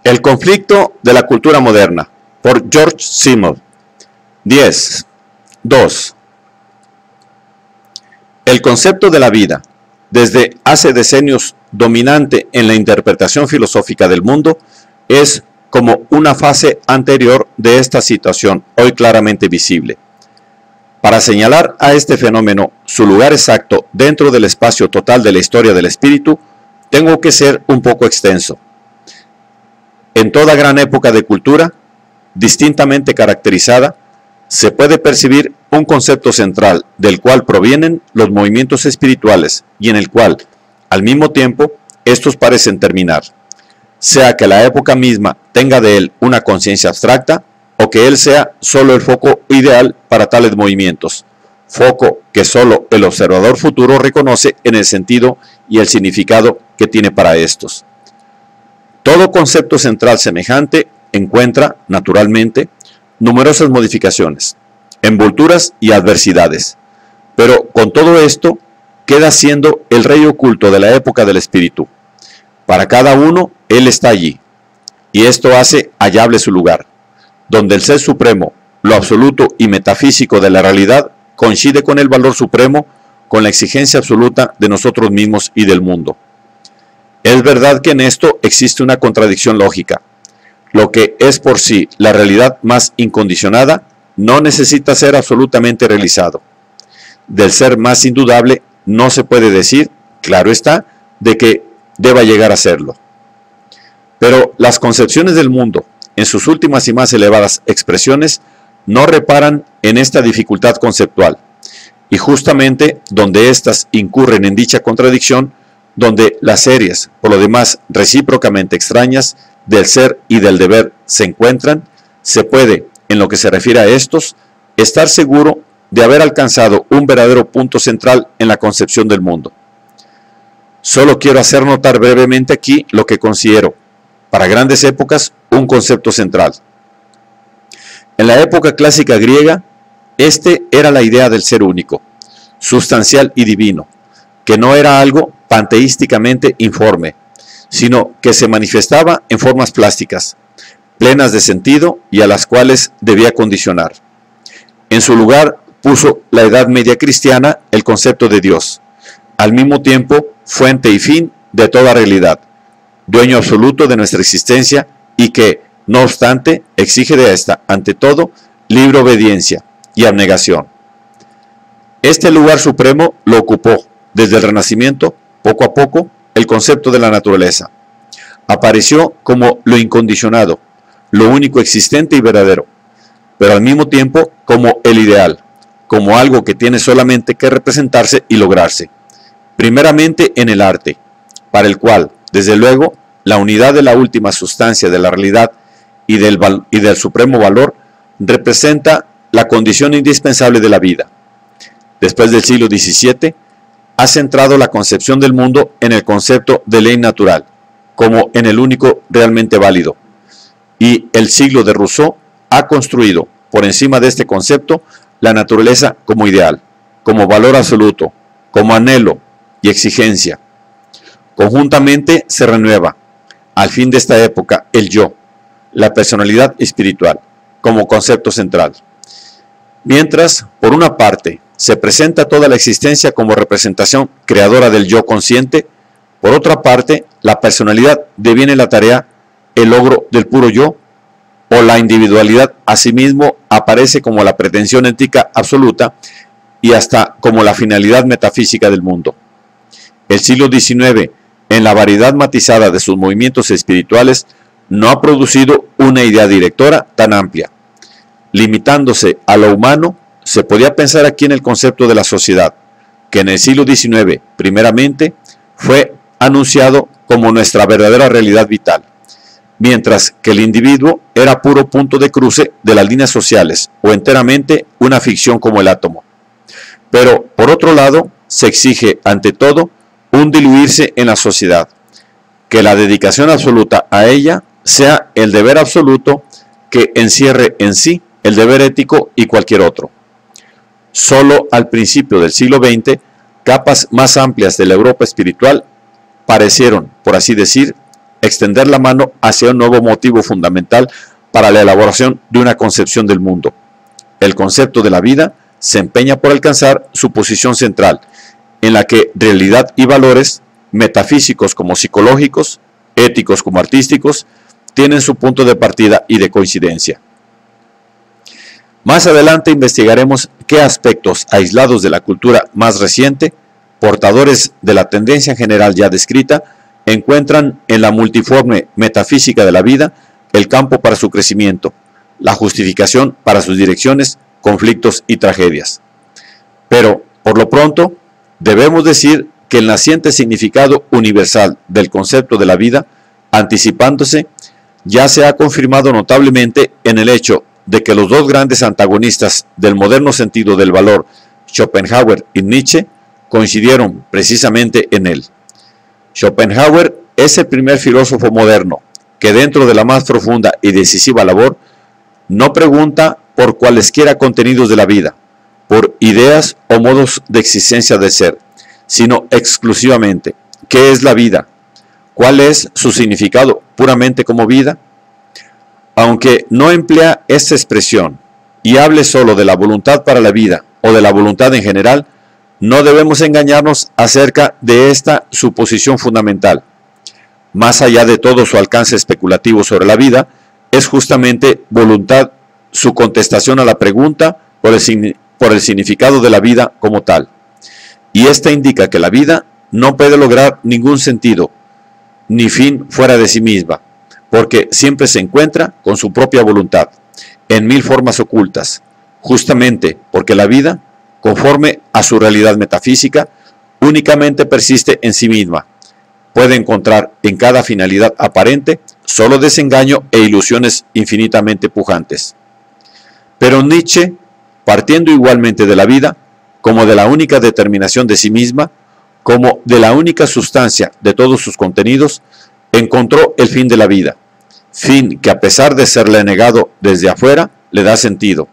El conflicto de la cultura moderna, por George Simmel. 10. 2. El concepto de la vida, desde hace decenios dominante en la interpretación filosófica del mundo, es como una fase anterior de esta situación, hoy claramente visible. Para señalar a este fenómeno su lugar exacto dentro del espacio total de la historia del espíritu, tengo que ser un poco extenso. En toda gran época de cultura, distintamente caracterizada, se puede percibir un concepto central del cual provienen los movimientos espirituales y en el cual, al mismo tiempo, estos parecen terminar, sea que la época misma tenga de él una conciencia abstracta o que él sea solo el foco ideal para tales movimientos, foco que solo el observador futuro reconoce en el sentido y el significado que tiene para estos. Todo concepto central semejante encuentra, naturalmente, numerosas modificaciones, envolturas y adversidades, pero con todo esto queda siendo el rey oculto de la época del espíritu. Para cada uno, él está allí, y esto hace hallable su lugar, donde el ser supremo, lo absoluto y metafísico de la realidad, coincide con el valor supremo, con la exigencia absoluta de nosotros mismos y del mundo. Es verdad que en esto existe una contradicción lógica. Lo que es por sí la realidad más incondicionada no necesita ser absolutamente realizado. Del ser más indudable no se puede decir, claro está, de que deba llegar a serlo. Pero las concepciones del mundo, en sus últimas y más elevadas expresiones, no reparan en esta dificultad conceptual, y justamente donde éstas incurren en dicha contradicción, donde las series, por lo demás recíprocamente extrañas, del ser y del deber se encuentran, se puede, en lo que se refiere a estos, estar seguro de haber alcanzado un verdadero punto central en la concepción del mundo. Solo quiero hacer notar brevemente aquí lo que considero, para grandes épocas, un concepto central. En la época clásica griega, este era la idea del ser único, sustancial y divino, que no era algo panteísticamente informe, sino que se manifestaba en formas plásticas, plenas de sentido y a las cuales debía condicionar. En su lugar puso la Edad Media cristiana el concepto de Dios, al mismo tiempo fuente y fin de toda realidad, dueño absoluto de nuestra existencia y que, no obstante, exige de esta, ante todo, libre obediencia y abnegación. Este lugar supremo lo ocupó, desde el Renacimiento, poco a poco, el concepto de la naturaleza. Apareció como lo incondicionado, lo único existente y verdadero, pero al mismo tiempo como el ideal, como algo que tiene solamente que representarse y lograrse, primeramente en el arte, para el cual, desde luego, la unidad de la última sustancia de la realidad y del supremo valor representa la condición indispensable de la vida. Después del siglo XVII, ha centrado la concepción del mundo en el concepto de ley natural, como en el único realmente válido. Y el siglo de Rousseau ha construido, por encima de este concepto, la naturaleza como ideal, como valor absoluto, como anhelo y exigencia. Conjuntamente se renueva, al fin de esta época, el yo, la personalidad espiritual, como concepto central. Mientras, por una parte, se presenta toda la existencia como representación creadora del yo consciente, por otra parte, la personalidad deviene la tarea, el logro del puro yo, o la individualidad asimismo aparece como la pretensión ética absoluta y hasta como la finalidad metafísica del mundo. El siglo XIX, en la variedad matizada de sus movimientos espirituales, no ha producido una idea directora tan amplia. Limitándose a lo humano, se podía pensar aquí en el concepto de la sociedad, que en el siglo XIX, primeramente, fue anunciado como nuestra verdadera realidad vital, mientras que el individuo era puro punto de cruce de las líneas sociales o enteramente una ficción como el átomo. Pero, por otro lado, se exige, ante todo, un diluirse en la sociedad, que la dedicación absoluta a ella sea el deber absoluto que encierre en sí el deber ético y cualquier otro. Solo al principio del siglo XX, capas más amplias de la Europa espiritual parecieron, por así decir, extender la mano hacia un nuevo motivo fundamental para la elaboración de una concepción del mundo. El concepto de la vida se empeña por alcanzar su posición central, en la que realidad y valores, metafísicos como psicológicos, éticos como artísticos, tienen su punto de partida y de coincidencia. Más adelante investigaremos qué aspectos aislados de la cultura más reciente, portadores de la tendencia general ya descrita, encuentran en la multiforme metafísica de la vida el campo para su crecimiento, la justificación para sus direcciones, conflictos y tragedias. Pero, por lo pronto, debemos decir que el naciente significado universal del concepto de la vida, anticipándose, ya se ha confirmado notablemente en el hecho de que los dos grandes antagonistas del moderno sentido del valor, Schopenhauer y Nietzsche, coincidieron precisamente en él. Schopenhauer es el primer filósofo moderno que dentro de la más profunda y decisiva labor no pregunta por cualesquiera contenidos de la vida, por ideas o modos de existencia del ser, sino exclusivamente ¿qué es la vida? ¿Cuál es su significado puramente como vida? Aunque no emplea esta expresión y hable solo de la voluntad para la vida o de la voluntad en general, no debemos engañarnos acerca de esta suposición fundamental. Más allá de todo su alcance especulativo sobre la vida, es justamente voluntad su contestación a la pregunta por el significado de la vida como tal. Y esta indica que la vida no puede lograr ningún sentido ni fin fuera de sí misma, porque siempre se encuentra con su propia voluntad, en mil formas ocultas, justamente porque la vida, conforme a su realidad metafísica, únicamente persiste en sí misma, puede encontrar en cada finalidad aparente solo desengaño e ilusiones infinitamente pujantes. Pero Nietzsche, partiendo igualmente de la vida, como de la única determinación de sí misma, como de la única sustancia de todos sus contenidos, encontró el fin de la vida, fin que a pesar de serle negado desde afuera, le da sentido,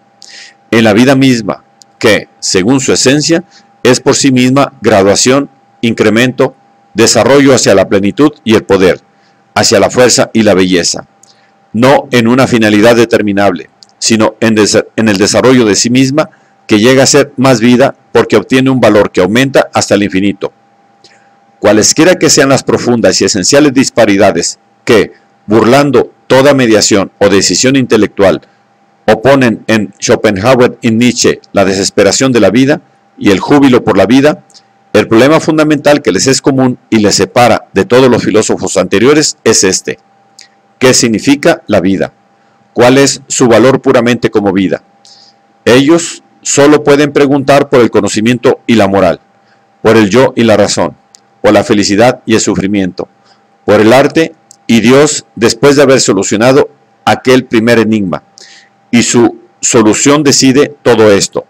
en la vida misma, que, según su esencia, es por sí misma graduación, incremento, desarrollo hacia la plenitud y el poder, hacia la fuerza y la belleza, no en una finalidad determinable, sino en el desarrollo de sí misma, que llega a ser más vida porque obtiene un valor que aumenta hasta el infinito. Cualesquiera que sean las profundas y esenciales disparidades que, burlando toda mediación o decisión intelectual, oponen en Schopenhauer y Nietzsche la desesperación de la vida y el júbilo por la vida, el problema fundamental que les es común y les separa de todos los filósofos anteriores es este: ¿qué significa la vida? ¿Cuál es su valor puramente como vida? Ellos solo pueden preguntar por el conocimiento y la moral, por el yo y la razón, por la felicidad y el sufrimiento, por el arte y Dios después de haber solucionado aquel primer enigma. Y su solución decide todo esto.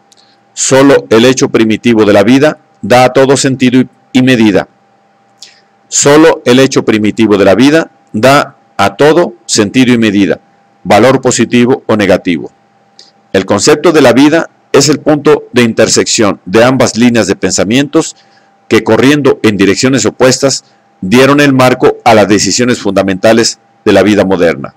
Solo el hecho primitivo de la vida da a todo sentido y medida. Solo el hecho primitivo de la vida da a todo sentido y medida, valor positivo o negativo. El concepto de la vida es el punto de intersección de ambas líneas de pensamientos que, corriendo en direcciones opuestas, dieron el marco a las decisiones fundamentales de la vida moderna.